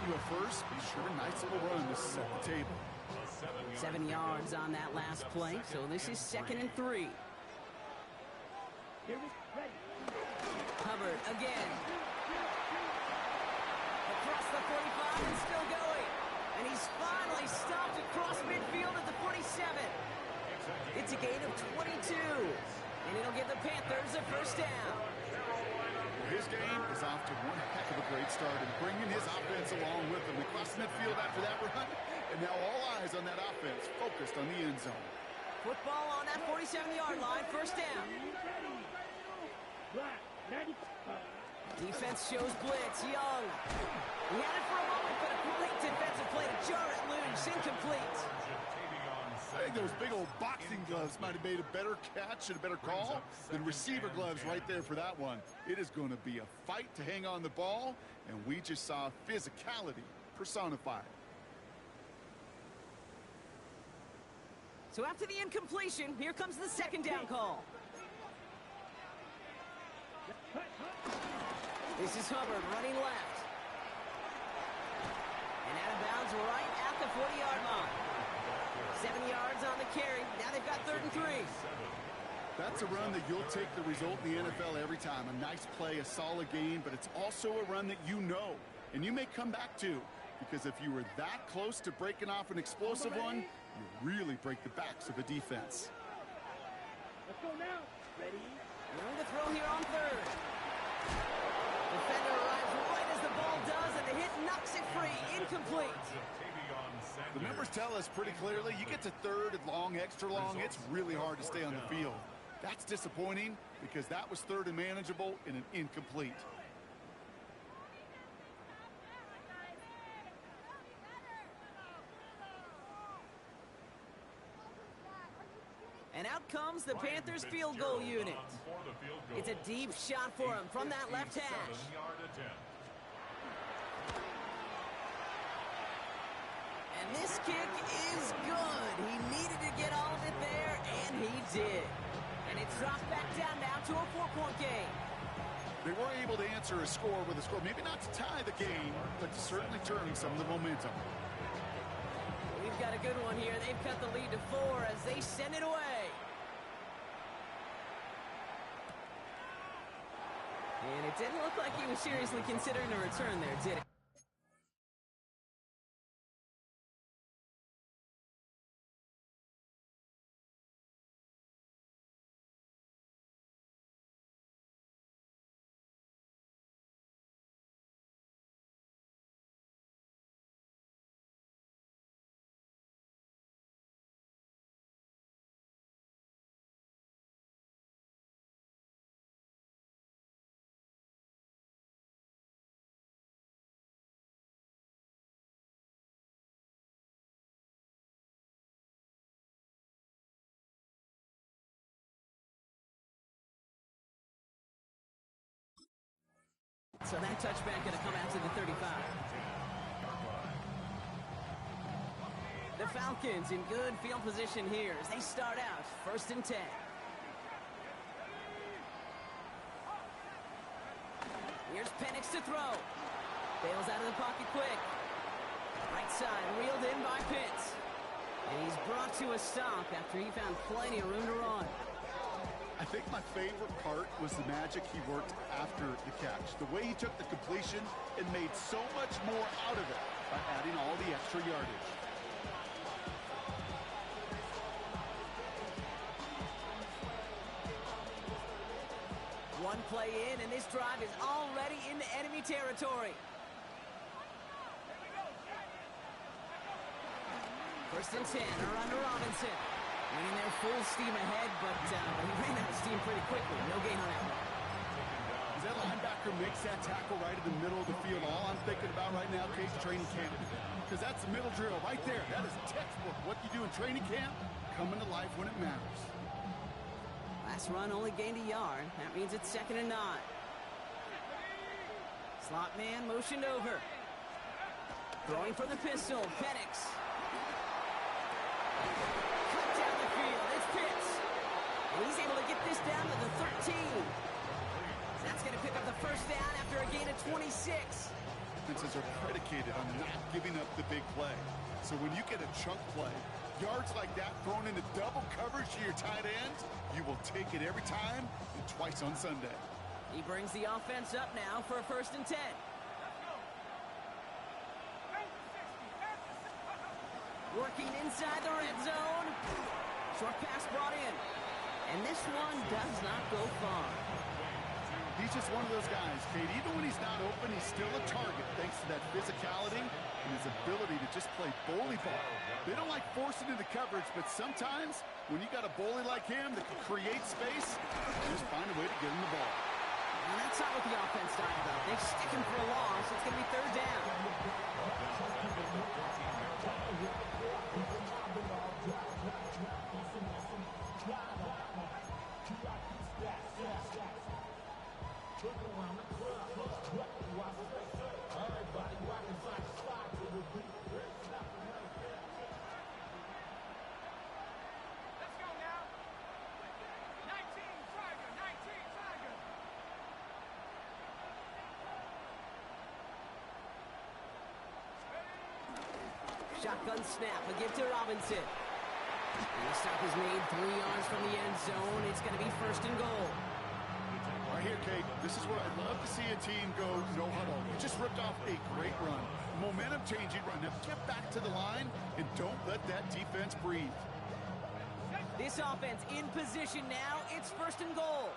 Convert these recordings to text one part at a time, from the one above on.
you a first. Be sure a nice little run to set the table. 7 yards on that last play, so this is 2nd and 3. Hubbard again. Across the 45 and still going. And he's finally stopped across midfield at the 47. It's a gain of 22. And it'll give the Panthers a first down. His game is off to one heck of a great start and bringing his offense along with him. Across midfield after that run, and now all eyes on that offense focused on the end zone. Football on that 47-yard line, first down. Defense shows blitz. Young. He had it for a moment, but a great defensive play to jar it loose. Incomplete. I think those big old boxing gloves might have made a better catch and a better call than receiver gloves right there for that one. It is going to be a fight to hang on the ball, and we just saw physicality personified. So after the incompletion, here comes the second down call. This is Hubbard running left. And out of bounds right at the 40-yard line. 7 yards on the carry. Now they've got 3rd and 3. That's a run that you'll take the result in the NFL every time. A nice play, a solid game, but it's also a run that you know, and you may come back to, because if you were that close to breaking off an explosive one, you really break the backs of a defense. Let's go now. Ready? Going to throw here on 3rd. Defender arrives right as the ball does, and the hit knocks it free. Incomplete. The numbers tell us pretty clearly, you get to 3rd and long, extra long, it's really hard to stay on the field. That's disappointing because that was 3rd and manageable and an incomplete. And out comes the Panthers field goal unit. It's a deep shot for him from that left hash. And this kick is good. He needed to get all of it there, and he did. And it's dropped back down now to a 4-point game. They were able to answer a score with a score, maybe not to tie the game, but to certainly turn some of the momentum. We've got a good one here. They've cut the lead to 4 as they send it away. And it didn't look like he was seriously considering a return there, did it? So that touchback going to come out to the 35. The Falcons in good field position here as they start out 1st and 10. Here's Penix to throw. Bails out of the pocket quick. Right side reeled in by Pitts. And he's brought to a stop after he found plenty of room to run. I think my favorite part was the magic he worked after the catch. The way he took the completion and made so much more out of it by adding all the extra yardage. One play in, and this drive is already into enemy territory. 1st and 10, around to Robinson. Winning there full steam ahead, but he ran out of steam pretty quickly. No gain on that one. As that linebacker makes that tackle right in the middle of the field, all I'm thinking about right now, Case, training camp. Because that's the middle drill right there. That is textbook. What you do in training camp, coming to life when it matters. Last run only gained a yard. That means it's 2nd and 9. Slot man motioned over. Throwing for the pistol, Penix. He's able to get this down to the 13. That's going to pick up the first down after a gain of 26. And to offenses are predicated on not giving up the big play. So when you get a chunk play, yards like that thrown into double coverage to your tight end, you will take it every time and twice on Sunday. He brings the offense up now for a 1st and 10. Working inside the red zone. Short pass brought in. And this one does not go far. He's just one of those guys, Kate. Even when he's not open, he's still a target thanks to that physicality and his ability to just play bully ball. They don't like forcing into coverage, but sometimes when you got a bully like him that can create space, just find a way to get him the ball. And that's not what the offense dialed up. They stick him for a loss. It's going to be 3rd down. Shotgun snap, a give to Robinson. And the stop is made 3 yards from the end zone. It's going to be 1st and goal. Right here, Kate, this is where I'd love to see a team go no huddle. You just ripped off a great run. Momentum-changing run. Now get back to the line and don't let that defense breathe. This offense in position now. It's 1st and goal.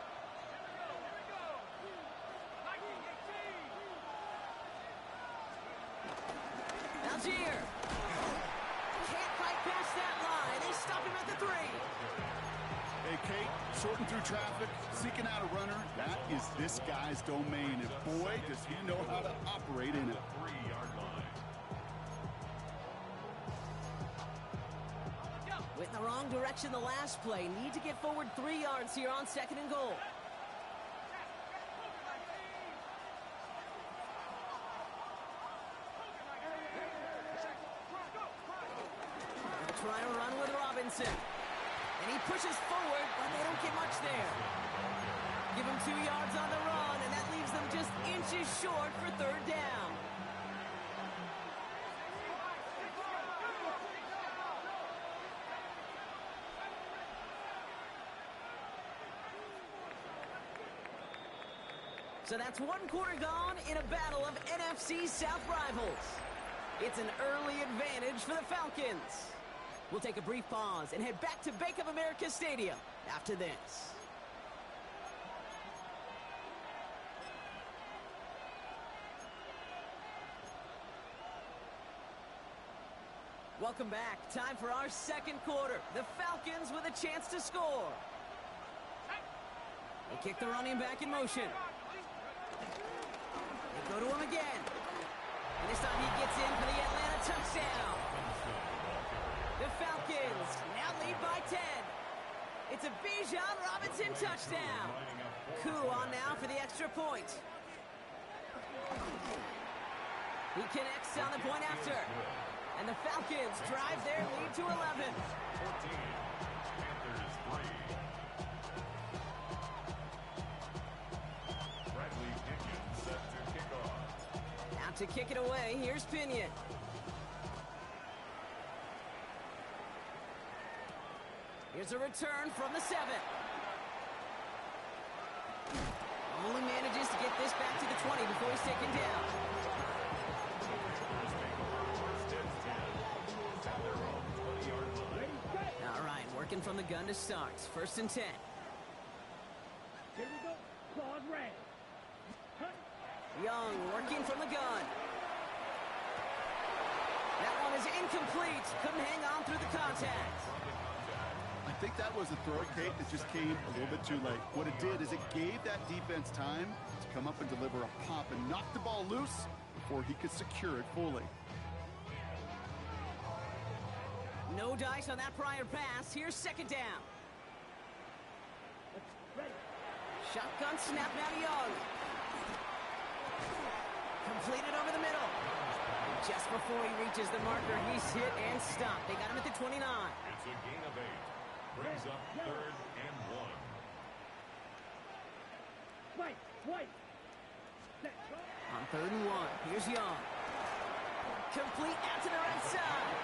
Algier. Can't fight past that line. They stop him at the 3. Hey, Kate, sorting through traffic, seeking out a runner, that is this guy's domain. And boy, does he know how to operate in it. 3-yard line. Went in the wrong direction the last play. Need to get forward 3 yards here on 2nd and goal. Try to run with Robinson. And he pushes forward, but they don't get much there. Give him 2 yards on the run, and that leaves them just inches short for 3rd down. So that's 1 quarter gone in a battle of NFC South rivals. It's an early advantage for the Falcons. We'll take a brief pause and head back to Bank of America Stadium after this. Welcome back. Time for our 2nd quarter. The Falcons with a chance to score. They kick the running back in motion. They go to him again. And this time he gets in for the Atlanta touchdown. The Falcons now lead by 10. It's a Bijan Robinson touchdown. Coup on now for the extra point. He connects on the point after. And the Falcons drive their lead to 11. 14. Panthers 3. Bradley Pinion set to kick off. Out to kick it away, here's Pinion. Here's a return from the 7. Only manages to get this back to the 20 before he's taken down. All right, working from the gun to start. 1st and 10. Here we go. Claws red. Young working from the gun. That one is incomplete. Couldn't hang on through the contact. I think that was a throw, Kate, that just came a little bit too late. What it did is it gave that defense time to come up and deliver a pop and knock the ball loose before he could secure it fully. No dice on that prior pass. Here's 2nd down. Ready. Shotgun snap now to Young. Completed over the middle. Just before he reaches the marker, he's hit and stopped. They got him at the 29. It's a gain of 8. Brings up 3rd and 1. White. On 3rd and 1, here's Young. Complete out to the right side.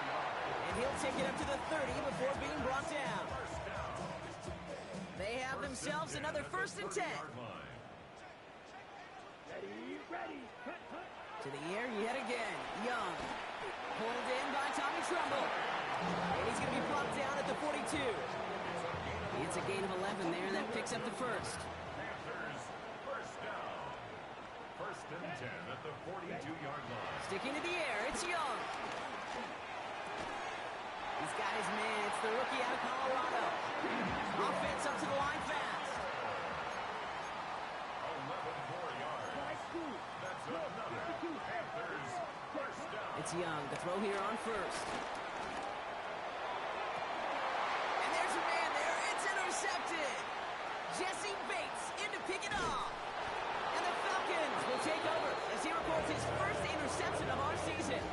And he'll take it up to the 30 before being brought down. They have themselves another 1st and 10. Ready. To the air yet again. Young. Pulled in by Tommy Trumbull. And he's going to be brought down at the 42. It's a gain of 11 there. That picks up the 1st. Panthers, first down. 1st and 10 at the 42-yard line. Sticking to the air. It's Young. He's got his man. It's the rookie out of Colorado. Offense up to the line fast. 11 more yards. That's another Panthers first down. It's Young. The throw here on 1st. And there's a man there. It's intercepted. Jesse Bates in to pick it off. And the Falcons will take over as he records his 1st interception of our season.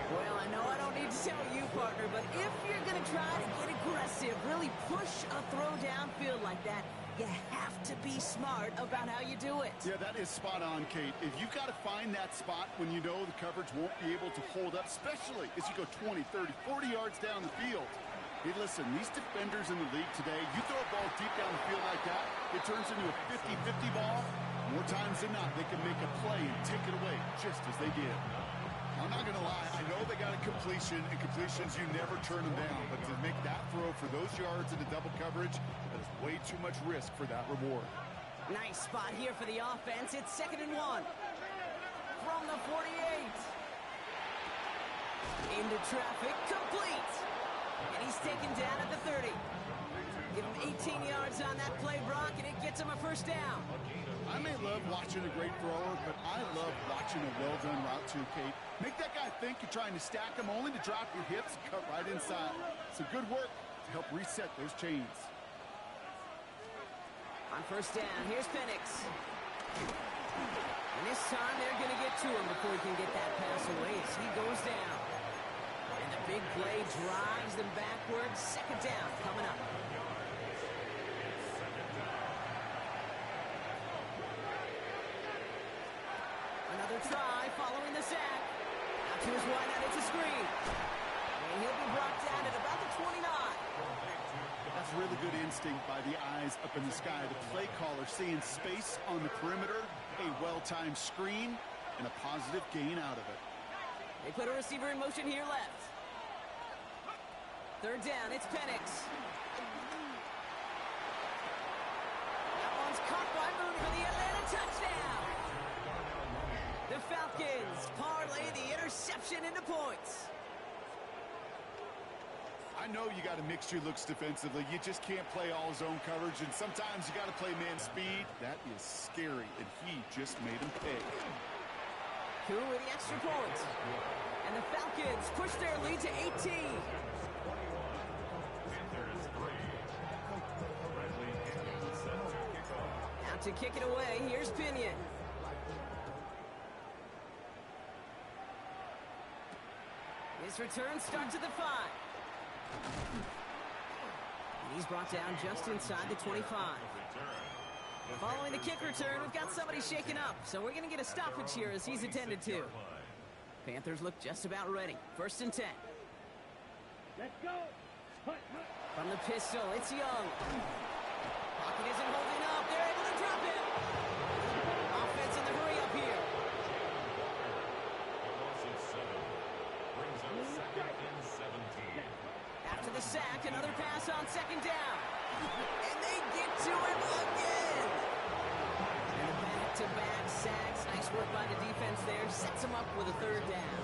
Well, I know I don't need to tell you, partner, but if you're going to try to get aggressive, really push a throw downfield like that, you have to be smart about how you do it. Yeah, that is spot on, Kate. If you've got to find that spot when you know the coverage won't be able to hold up, especially as you go 20, 30, 40 yards down the field. Hey, listen, these defenders in the league today, you throw a ball deep down the field like that, it turns into a 50-50 ball. More times than not, they can make a play and take it away, just as they did. I'm not going to lie, I know they got a completion, and completions, you never turn them down. But to make that throw for those yards into double coverage, that is way too much risk for that reward. Nice spot here for the offense. It's 2nd and 1. From the 48. Into traffic, complete. And he's taken down at the 30. Give him 18 yards on that play, Brock, and it gets him a 1st down. I may love watching a great thrower, but I love watching a well-done route too, Kate. Make that guy think you're trying to stack him only to drop your hips and cut right inside. It's a good work to help reset those chains. On 1st down, here's Penix. And this time they're going to get to him before he can get that pass away as he goes down. And the big play drives them backwards. 2nd down coming up. Another try following the sack. Out to his wide out, it's a screen. And he'll be brought down at about the 29. That's really good instinct by the eyes up in the sky. The play caller seeing space on the perimeter, a well-timed screen, and a positive gain out of it. They put a receiver in motion here left. 3rd down, it's Penix. That one's caught by Moon for the Atlanta touchdown. The Falcons parlay the interception into points. I know you got to mix your looks defensively. You just can't play all zone coverage, and sometimes you got to play man speed. That is scary, and he just made him pay. Who with the extra point? And the Falcons push their lead to 18. Out to kick it away, here's Pinion. His return starts at the 5. And he's brought down just inside the 25. Following the kick return, we've got somebody shaken up, so we're going to get a stoppage here as he's attended to. Panthers look just about ready. 1st and 10. Let's go. From the pistol, it's Young. Pocket isn't holding up. They're able to drop it. Offense in the hurry up here. Brings up 2nd and 17. After the sack, another pass on 2nd down. And they get to him again. And back-to-back sacks. Nice work by the defense there. Sets him up with a 3rd down.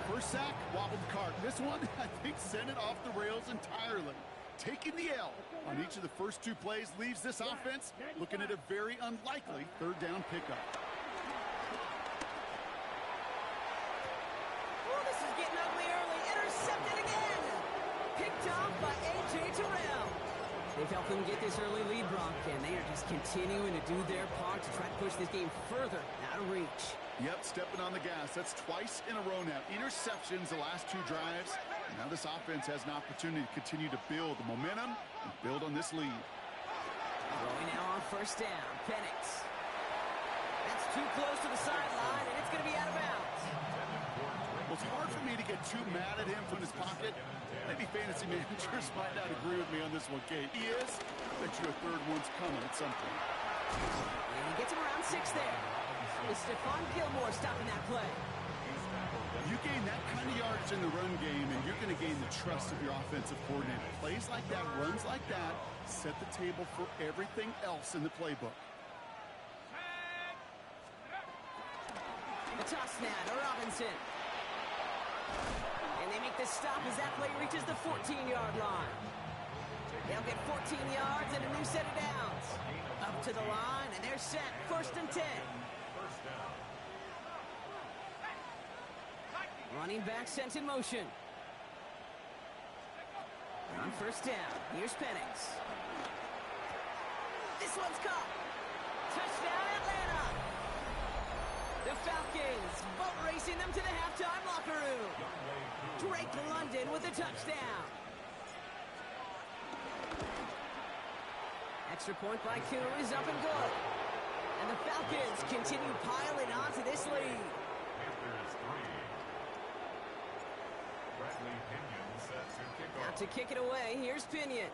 First sack, wobbled the cart. This one, I think, sent it off the rails entirely. Taking the L on each of the first 2 plays leaves this offense looking at a very unlikely 3rd down pickup. Oh, this is getting ugly early. Intercepted again. Picked off by A.J. Terrell. They've helped them get this early lead, Brock, and they are just continuing to do their part to try to push this game further out of reach. Yep, stepping on the gas. That's twice in a row now. Interceptions the last 2 drives. Now this offense has an opportunity to continue to build the momentum and build on this lead. Going now on 1st down. Penix. That's too close to the sideline, and it's going to be out of bounds. get too mad at him from his pocket. Maybe fantasy managers might not agree with me on this one, Kate. He is. I bet you a third one's coming at some point. And he gets him around 6 there. It's Stephon Gilmore stopping that play. You gain that kind of yardage in the run game, and you're going to gain the trust of your offensive coordinator. Plays like that, runs like that, set the table for everything else in the playbook. The toss now to Robinson. And they make the stop as that play reaches the 14-yard line. They'll get 14 yards and a new set of downs. Up to the line, and they're set. 1st and 10. Running back sent in motion. On 1st down, here's Penix. This one's caught. Touchdown, Atlanta. The Falcons boat racing them to the halftime locker room. Drake London with a touchdown. Extra point by Koo is up and good. And the Falcons continue piling onto this lead. Out to kick it away, here's Pinion.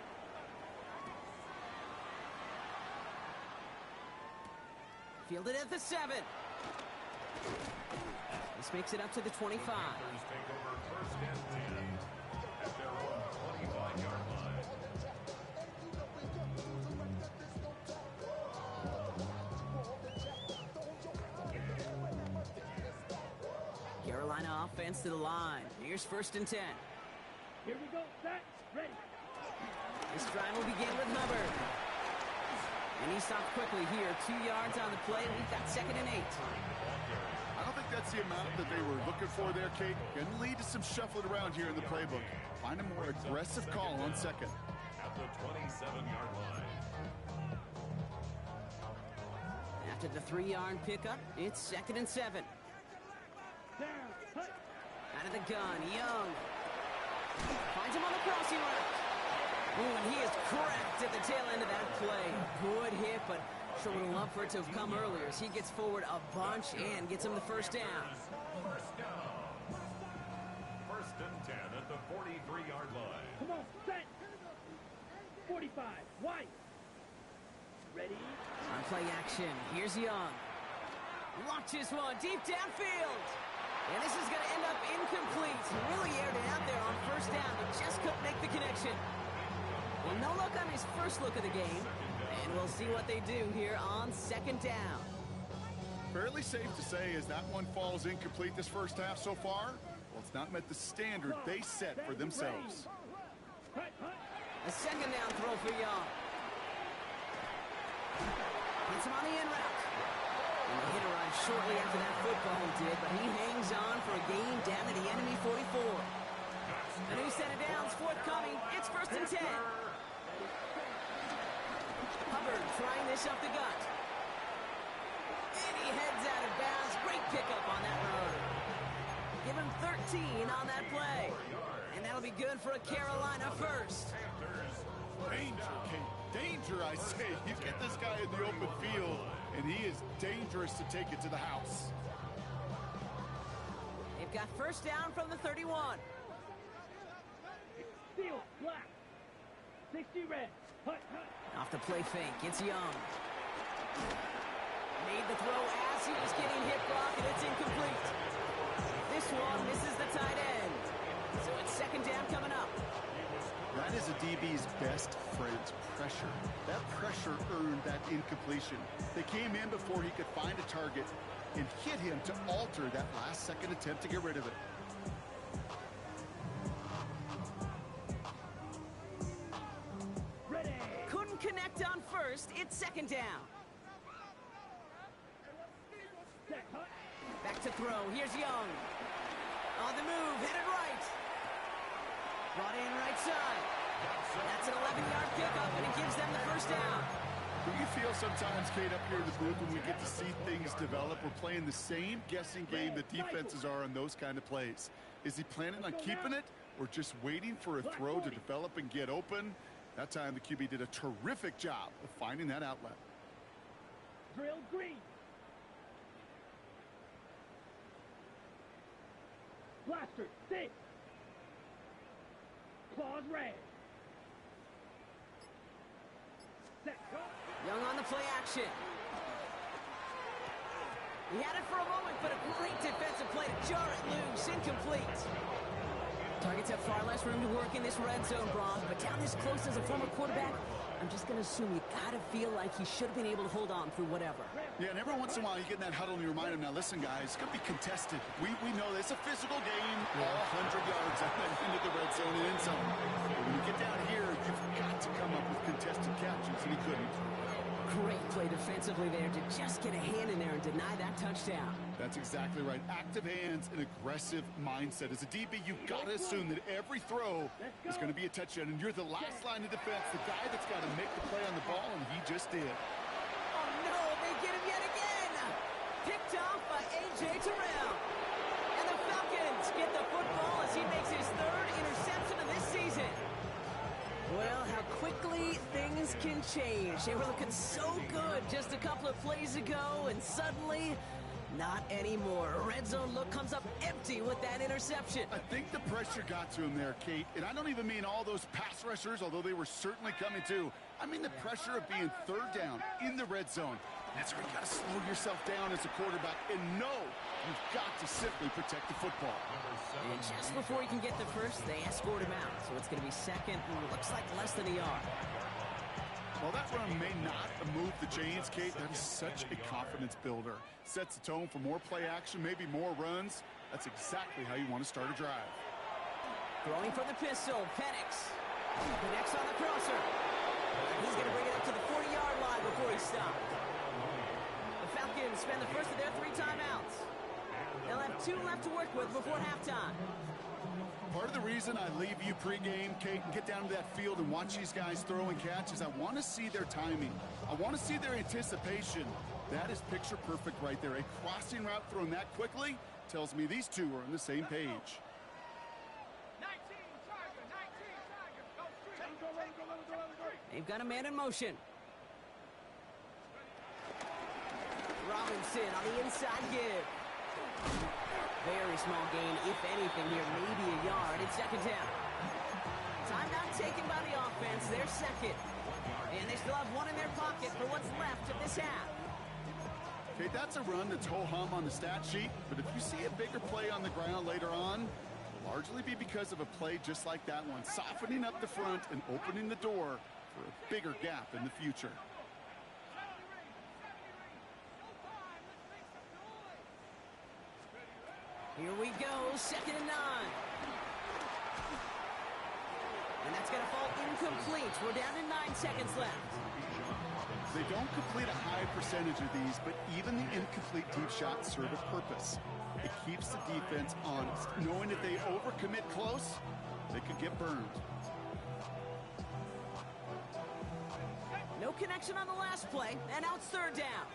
Fielded at the 7. This makes it up to the 25. Take over 1st and 10 at their own 25-yard line. Carolina offense to the line. Here's 1st and 10. Here we go, set, ready. This drive will begin with Hubbard. And he stopped quickly here. 2 yards on the play. We've got 2nd and 8. I don't think that's the amount that they were looking for there, Kate. Going to lead to some shuffling around here in the playbook. Find a more aggressive call on 2nd. At the 27-yard line. After the 3-yard pickup, it's 2nd and 7. Down, hut. Out of the gun, Young. Finds him on the crossing route. Ooh, and he is cracked at the tail end of that play. Good hit, but sure would have loved for it to have come earlier as he gets forward a bunch and gets him the 1st down. 1st and 10 at the 43-yard line. Come on, set. 45, wide. Ready. On play action, here's Young. Launches one deep downfield. And this is going to end up incomplete. Really aired it out there on 1st down, but just couldn't make the connection. Well, no luck on his first look of the game. And we'll see what they do here on 2nd down. Fairly safe to say as that one falls incomplete this first half so far, well, it's not met the standard they set for themselves. Hut, hut. A 2nd down throw for Young. Hits him on the in route. And the hit arrived shortly after that football did, but he hangs on for a gain down to the enemy 44. A new set of downs forthcoming. It's 1st and 10. Hubbard trying this up the gut. And he heads out of bounds. Great pickup on that run. Give him 13 on that play. And that'll be good for a Carolina 1st. Danger, Kate. Danger, I say. You get this guy in the open field, and he is dangerous to take it to the house. They've got 1st down from the 31. Steel, black. 60 red. Hut, hut. Off the play fake, it's Young. Made the throw as he was getting hit block, and it's incomplete. This one misses the tight end. So it's 2nd down coming up. That is a DB's best friend, pressure. That pressure earned that incompletion. They came in before he could find a target and hit him to alter that last-second attempt to get rid of it. Ready. Couldn't connect on 1st, it's 2nd down. Set, hut. Back to throw, here's Young. On the move, headed right. Brought in right side. That's an 11-yard pickup, and it gives them the 1st down. Do you feel sometimes, Kate, up here in the booth when we get to see things develop, we're playing the same guessing game that defenses are on those kind of plays? Is he planning on keeping it or just waiting for a throw to develop and get open? That time the QB did a terrific job of finding that outlet. Drill green. Blaster, sit. Claws red. Set, go. Young on the play action. He had it for a moment, but a great defensive play to jar it loose. Incomplete. Targets have far less room to work in this red zone, Bron, but down this close as a former quarterback, I'm just going to assume you got to feel like he should have been able to hold on through whatever. Yeah, and every once in a while you get in that huddle and you remind him, now listen, guys, it's going to be contested. We know this. It's a physical game, all 100 yards into the red zone and end zone. But when you get down here, you've got to come up with contested catches, and he couldn't. Great play defensively there to just get a hand in there and deny that touchdown. That's exactly right. Active hands and aggressive mindset. As a DB, you've got to assume that every throw is going to be a touchdown, and you're the last line of defense, the guy that's got to make the play on the ball, and he just did. Oh, no, they get him yet again. Picked off by A.J. Terrell. And the Falcons get the football as he makes his third interception of this season. Well, how quickly things can change. They were looking so good just a couple of plays ago, and suddenly, not anymore. A red zone look comes up empty with that interception. I think the pressure got to him there, Kate. And I don't even mean all those pass rushers, although they were certainly coming too. I mean the pressure of being third down in the red zone. That's where you got to slow yourself down as a quarterback and know you've got to simply protect the football. And just before he can get the first, they escort him out. So it's going to be second, looks like less than a yard. While that run may not move the chains, Kate, that is such a confidence builder. Sets the tone for more play action, maybe more runs. That's exactly how you want to start a drive. Throwing from the pistol, Penix. Connects on the crosser. He's going to bring it up to the 40-yard line before he stopped. The Falcons spend the first of their 3 timeouts. They'll have 2 left to work with before halftime. Part of the reason I leave you pregame, Kate, and get down to that field and watch these guys throw and catch is I want to see their timing. I want to see their anticipation. That is picture perfect right there. A crossing route thrown that quickly tells me these two are on the same page. 19, Tiger, go street. They've got a man in motion. Robinson on the inside give. Very small gain, if anything here, maybe a yard. It's second down. Timeout taken by the offense. They're second. And they still have 1 in their pocket for what's left of this half. Okay, that's a run that's ho-hum on the stat sheet, but if you see a bigger play on the ground later on, it'll largely be because of a play just like that one, softening up the front and opening the door for a bigger gap in the future. Here we go, second and 9. And that's going to fall incomplete. We're down to 9 seconds left. They don't complete a high percentage of these, but even the incomplete deep shots serve a purpose. It keeps the defense honest, knowing if they overcommit close, they could get burned. No connection on the last play, and now it's third down.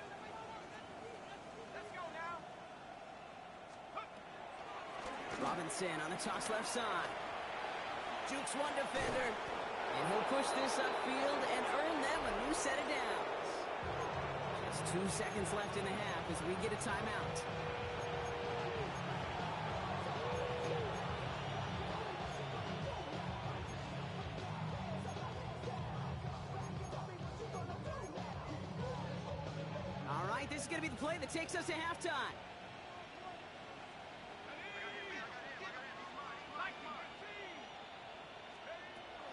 Robinson on the toss left side. Jukes one defender, and he'll push this upfield and earn them a new set of downs. Just 2 seconds left in the half as we get a timeout. All right, this is going to be the play that takes us to halftime.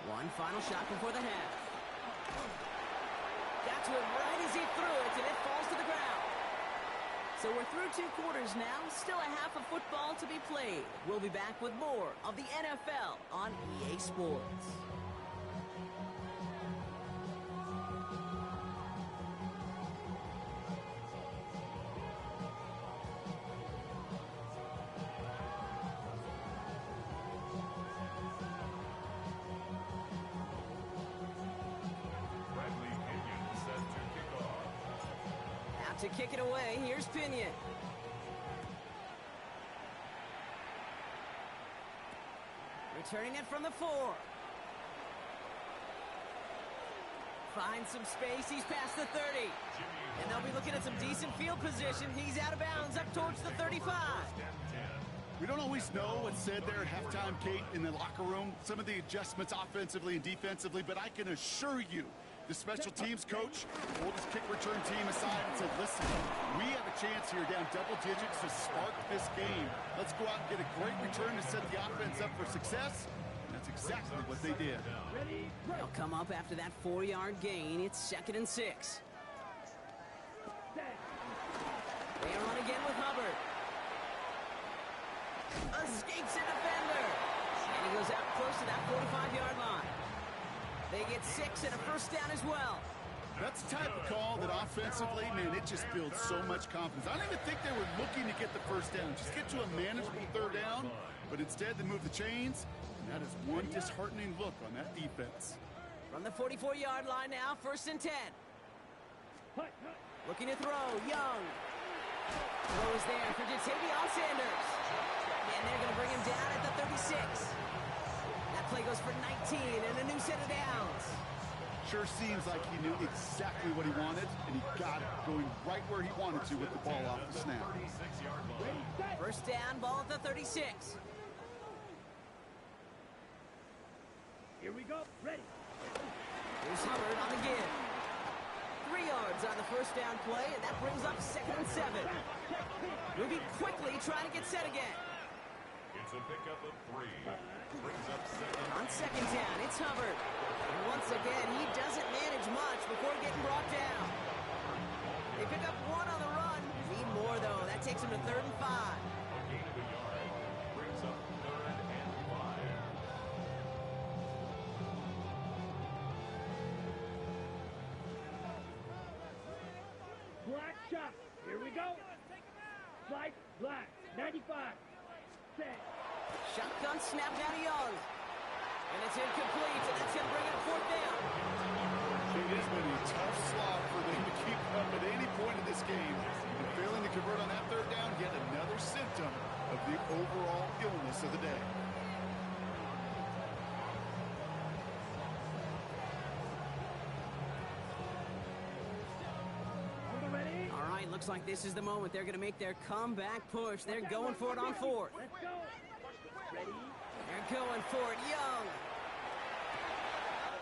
One final shot before the half. Got to it right as he threw it, and it falls to the ground. So we're through 2 quarters now. Still a half of football to be played. We'll be back with more of the NFL on EA Sports. To kick it away, here's Pinion. Returning it from the 4. Finds some space, he's past the 30. And they'll be looking at some decent field position. He's out of bounds up towards the 35. We don't always know what's said there at halftime, Kate, in the locker room. Some of the adjustments offensively and defensively, but I can assure you the special teams coach pulled his kick return team aside and said, listen, we have a chance here down double digits to spark this game. Let's go out and get a great return to set the offense up for success. And that's exactly what they did. They'll come up after that 4-yard gain. It's 2nd and 6. They run again with Hubbard. Escapes a defender. And he goes out close to that 45-yard line. They get 6 and a first down as well. That's the type of call that offensively, man, it just builds so much confidence. I don't even think they were looking to get the first down. Just get to a manageable 3rd down. But instead, they move the chains. And that is one disheartening look on that defense. From the 44-yard line now, 1st and 10. Looking to throw, Young. Throw is there for Jatavion Sanders. And they're going to bring him down at the 36. That play goes for 19 and a new set of downs. Sure seems like he knew exactly what he wanted, and he got it going right where he wanted to with the ball off the snap. 1st down, ball at the 36. Here we go. Ready. Here's Hubbard on the give. 3 yards on the 1st down play, and that brings up 2nd and 7. Moving quickly, trying to get set again. It's a pickup of 3. Brings up 2nd. On 2nd down, it's Hubbard. And once again, he doesn't manage much before getting brought down. They pick up 1 on the run. Need more, though. That takes him to 3rd and 5. A gain of a yard. Brings up 3rd and 5. Black shot. Here we go. Slide black. 95. Set. Shotgun snap down to Young. And it's incomplete, and that's going to bring it up 4th down. It has been a tough slog for them to keep up at any point in this game. And failing to convert on that 3rd down, yet another symptom of the overall illness of the day. All right, looks like this is the moment. They're going to make their comeback push. They're going for it on 4th. Let's go. Ready. They're going for it, Young.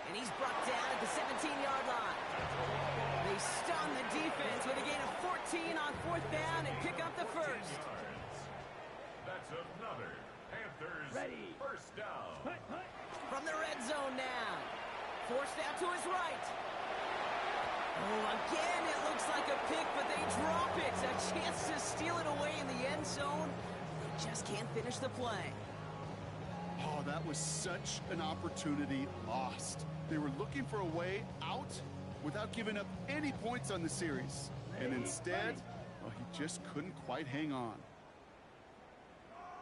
And he's brought down at the 17-yard line. They stun the defense with a gain of 14 on 4th down and pick up the 1st. That's another Panthers Ready. 1st down. Hut, hut. From the red zone now. Forced out to his right. Oh, again, it looks like a pick, but they drop it. A chance to steal it away in the end zone. They just can't finish the play. Oh, that was such an opportunity lost. They were looking for a way out without giving up any points on the series. And instead, well, he just couldn't quite hang on.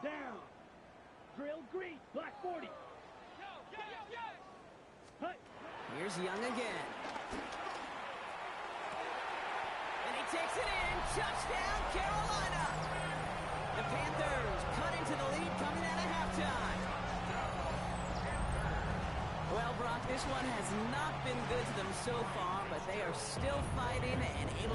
Down. Drill green. Black 40. Hut. Here's Young again. And he takes it in. Touchdown, Carolina. The Panthers cut into the lead coming out of halftime. Well, Brock, this one has not been good to them so far, but they are still fighting and able